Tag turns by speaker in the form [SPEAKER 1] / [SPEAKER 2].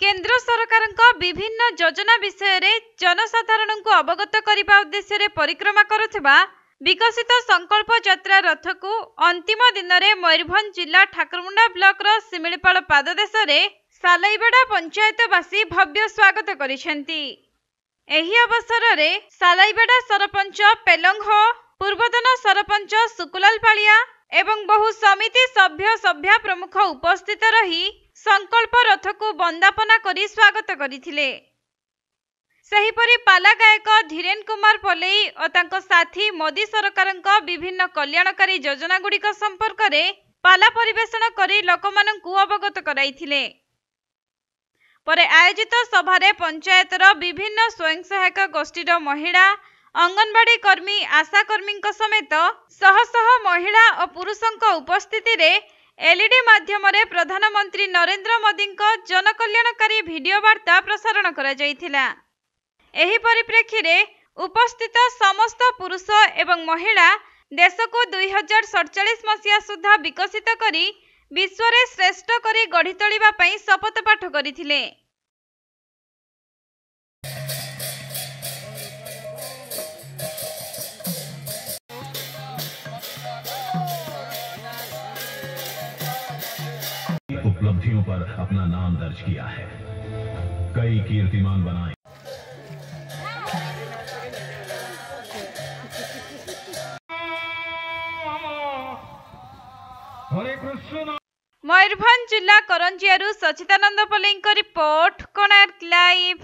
[SPEAKER 1] केंद्र सरकारଙ୍କ विभिन्न योजना विषय रे जनसाधारण को अवगत करने उद्देश्य रे परिक्रमा करुवा विकसित संकल्प यात्रा रथ को अंतिम दिन में मयूरभंज जिला ठाकुरमुंडा ब्लॉक रो सिमिलीपाल पाददेश रे सालाईबेड़ा पंचायतवासी भव्य स्वागत करिसेंती। एही अवसर रे सालाईबेड़ा सरपंच पेलंग पूर्वतन सरपंच सुकुलाल पालिया एवं बहु समिति सभ्य प्रमुख उपस्थित रही संकल्प रथ को वंदापना करी स्वागत करथिले। सेहीपरि पाला गायक धीरेन कुमार पलेई और तांको साथी मोदी सरकारଙ୍କ विभिन्न कल्याणकारी योजना गुड़िक संपर्क में पाला परिवेषण करी लोकमानंकु अवगत कराइथिले। परे आयोजित सभारे पंचायतर विभिन्न स्वयं सहायक गोष्ठीर महिला अंगनवाड़ी कर्मी आशा कर्मी समेत शह शह महिला और पुरुषों उपस्थिति रे एलईडी माध्यम प्रधानमंत्री नरेंद्र मोदी जनकल्याणकारी वीडियो वार्ता प्रसारण करा जायथिला। एही परिप्रेक्षी रे उपस्थित समस्त पुरुष एवं महिला देश को 2047 मसीहा सुधा विकसित करी विश्व रे श्रेष्ठ करी गढ़ी तोलिबा पई शपथ पाठ करिथिले।
[SPEAKER 2] उपलब्धियों पर अपना नाम दर्ज किया है, कई कीर्तिमान बनाए।
[SPEAKER 1] मयूरभंज जिला करंजियारू सचिदानंद पल्लेई रिपोर्ट, कोणार्क लाइव।